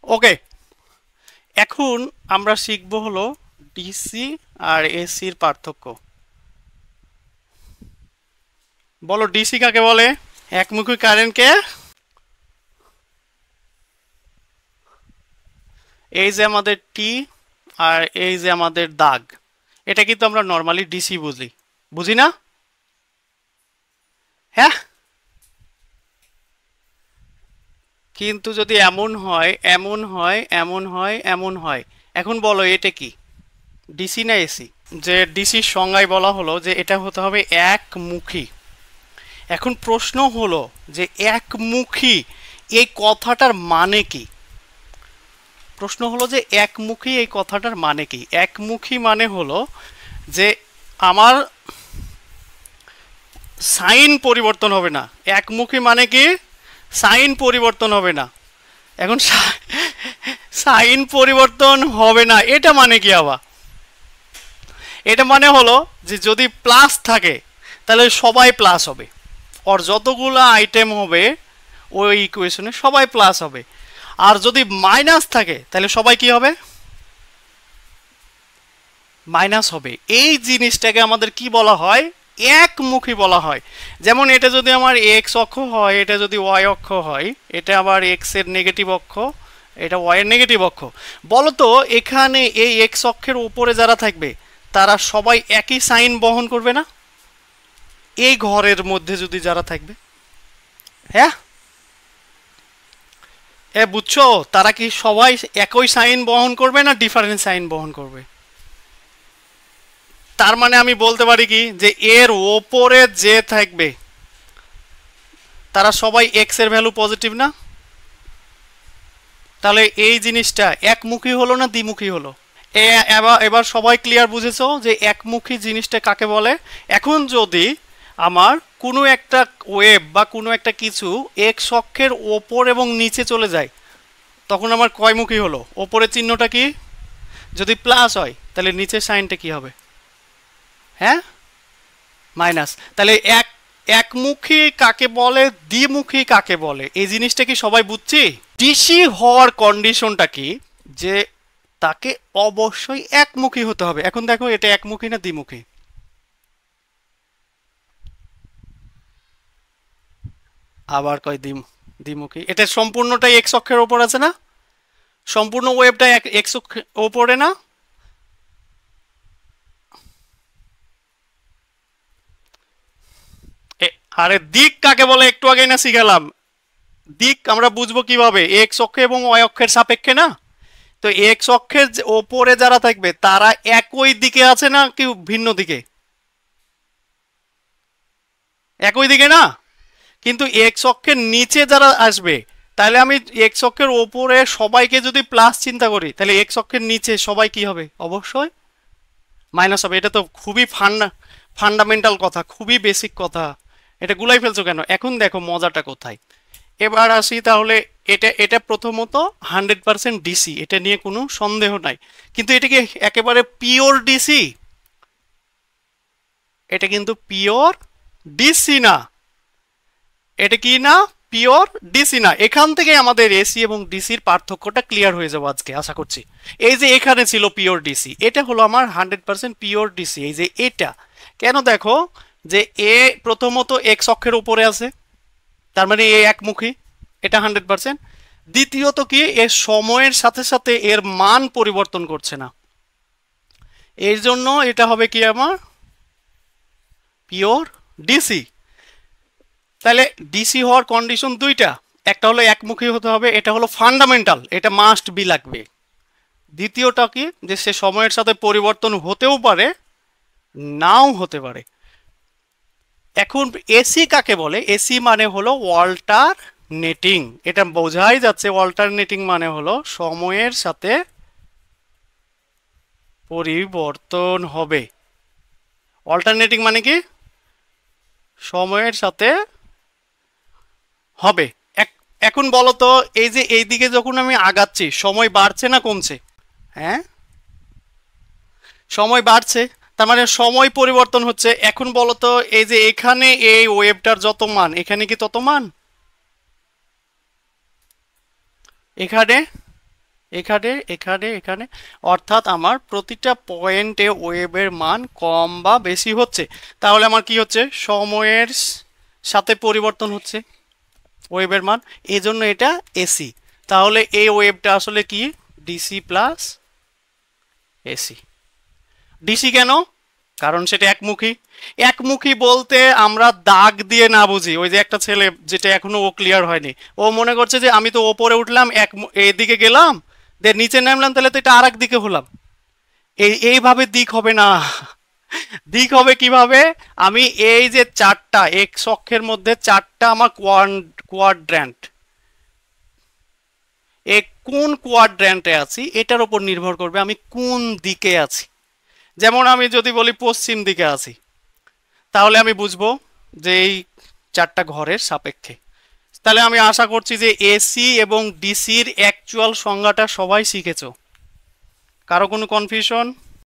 ওকে, এখন আমরা শিখব হলো ডিসি আর এসির পার্থক্য। বলো ডিসি কাকে বলে? একমুখী কারেন্টকে এই যে আমাদের টি আর এই যে আমাদের দাগ, এটা কিন্তু আমরা নর্মালি ডিসি বুঝি, বুঝি না? হ্যাঁ, কিন্তু যদি এমন হয় এমন হয় এমন হয় এমন হয়, এখন বলো এটা কি, ডিসি না এসি? যে ডিসির সংজ্ঞায় বলা হলো যে এটা হতে হবে একমুখী। এখন প্রশ্ন হলো যে একমুখী এই কথাটার মানে কি? প্রশ্ন হলো যে একমুখী এই কথাটার মানে কি? একমুখী মানে হলো যে আমার সাইন পরিবর্তন হবে না। একমুখী মানে কি? সাইন পরিবর্তন হবে না। এখন সাইন পরিবর্তন হবে না এটা মানে কি আবার? এটা মানে হলো যে যদি প্লাস থাকে তাহলে সবাই প্লাস হবে, ওর যতগুলো আইটেম হবে ওই ইকুয়েশনে সবাই প্লাস হবে। আর যদি মাইনাস থাকে তাহলে সবাই কি হবে? মাইনাস হবে। এই জিনিসটাকে আমাদের কি বলা হয়? একমুখী বলা হয়। যেমন এটা যদি আমার এক্স অক্ষ হয়, এটা যদি ওয়াই অক্ষ হয়, এটা আবার এক্স এর নেগেটিভ অক্ষ, এটা ওয়াই এর নেগেটিভ অক্ষ। বলতো এখানে এই এক্স অক্ষের উপরে যারা থাকবে তারা সবাই একই সাইন বহন করবে না? এই ঘরের মধ্যে যদি যারা থাকবে, হ্যাঁ, এ বুঝছো, তারা কি সবাই একই সাইন বহন করবে না ডিফারেন্ট সাইন বহন করবে? তার মানে আমি বলতে পারি কি যে এর ওপরে যে থাকবে তারা সবাই এক্স এর ভ্যালু পজিটিভ না? তাহলে এই জিনিসটা একমুখী হলো না দ্বিমুখী হলো? এবার সবাই ক্লিয়ার বুঝেছো যে একমুখী জিনিসটা কাকে বলে? এখন যদি আমার কোনো একটা ওয়েভ বা কোনো একটা কিছু এক্স অক্ষের ওপর এবং নিচে চলে যায় তখন আমার কয়মুখী হলো? ওপরের চিহ্নটা কি? যদি প্লাস হয় তাহলে নিচের সাইনটা কি হবে? হ্যাঁ, মাইনাস। তাহলে একমুখী কাকে বলে, দ্বিমুখী কাকে বলে, এই জিনিসটা কি সবাই বুঝছি? ডিসি হওয়ার কন্ডিশনটা কি? যে তাকে অবশ্যই একমুখী হতে হবে। এখন দেখো এটা একমুখী না দ্বিমুখী? আবার কয় দ্বিমুখী। এটা সম্পূর্ণটাই এক্স অক্ষের ওপর আছে না? সম্পূর্ণ ওয়েভটা এক্স অক্ষের ওপরে না? আরে দিক কাকে বলে একটু আগে না শিখালাম? দিক আমরা বুঝবো কিভাবে? এক্স অক্ষ এবং ওয়াই অক্ষের সাপেক্ষে না? তো এক্স অক্ষের ওপরে যারা থাকবে তারা একই দিকে আছে না কি ভিন্ন দিকে? একই দিকে না? কিন্তু এক্স অক্ষের নিচে যারা আসবে, তাহলে আমি এক্স অক্ষের ওপরে সবাইকে যদি প্লাস চিন্তা করি তাহলে এক্স অক্ষের নিচে সবাই কি হবে? অবশ্যই মাইনাস হবে। এটা তো খুবই ফান্ডামেন্টাল কথা, খুবই বেসিক কথা। এটা গুলাই ফেলছো কেন? এখন দেখো মজাটা কোথায়। এবার আসি তাহলে। এটা এটা প্রথমত 100% ডিসি, এটা নিয়ে কোনো সন্দেহ নাই। কিন্তু এটা কি একেবারে পিওর ডিসি? এটা কিন্তু পিওর ডিসি না। এটা কি না? পিওর ডিসি না। এখান থেকে আমাদের এসি এবং ডিসির পার্থক্যটা ক্লিয়ার হয়ে যাবো আজকে আশা করছি। এই যে এখানে ছিল পিওর ডিসি, এটা হলো আমার 100% পিওর ডিসি। এই যে এটা কেন দেখো যে এ প্রথমত এক্স অক্ষের উপরে আছে, তার মানে এ একমুখী, এটা 100%। দ্বিতীয়ত কি এর সময়ের সাথে সাথে এর মান পরিবর্তন করছে না, এর জন্য এটা হবে কি আমার পিওর ডিসি। তাহলে ডিসি হওয়ার কন্ডিশন দুইটা, একটা হলো একমুখী হতে হবে, এটা হলো ফান্ডামেন্টাল, এটা মাস্ট বি লাগবে। দ্বিতীয়টা কি যে সে সময়ের সাথে পরিবর্তন হতেও পারে, নাও হতে পারে। এখন এসি কাকে বলে? এসি মানে হলো ওয়াল্টার নেটিং। এটা বোঝাই যাচ্ছে অল্টারনেটিং মানে হলো সময়ের সাথে পরিবর্তন হবে। অল্টারনেটিং মানে কি? সময়ের সাথে হবে। এখন বলো তো এই যে এই দিকে যখন আমি আগাচ্ছি সময় বাড়ছে না কমছে? হ্যাঁ, সময় বাড়ছে, তার মানে সময় পরিবর্তন হচ্ছে। এখন বলো তো এই যে এখানে এই ওয়েভটার যত মান এখানে কি তত মান? এখানে এখানে এখানে এখানে, অর্থাৎ আমার প্রতিটা পয়েন্টে ওয়েভের মান কম বা বেশি হচ্ছে। তাহলে আমার কি হচ্ছে, সময়ের সাথে পরিবর্তন হচ্ছে ওয়েভের মান, এই জন্য এটা এসি। তাহলে এই ওয়েভটা আসলে কি, ডিসি প্লাস এসি। ডিসি কেন, কারণ সেটা একমুখী। একমুখী বলতে আমরা দাগ দিয়ে না বুঝি। ওই যে একটা ছেলে, যেটা এখনো ও ক্লিয়ার হয়নি, ও মনে করছে যে আমি তো ওপরে উঠলাম, এদিকে গেলাম, নিচে নামলাম, তাহলে তো এটা আর এক দিকে হলাম। এইভাবে দিক হবে না। দিক হবে কিভাবে, আমি এই যে চারটা এক্স অক্ষের মধ্যে চারটা আমার কোয়াড্র্যান্ট, কোন কোয়াড্র্যান্টে আছি এটার উপর নির্ভর করবে আমি কোন দিকে আছি। যেমন আমি যদি বলি পশ্চিম দিকে আছি, তাহলে আমি বুঝবো যে এই চারটা ঘরের সাপেক্ষে। তাহলে আমি আশা করছি যে এসি এবং ডিসির অ্যাকচুয়াল সংজ্ঞাটা সবাই শিখেছো। কারো কোনো কনফিউশন?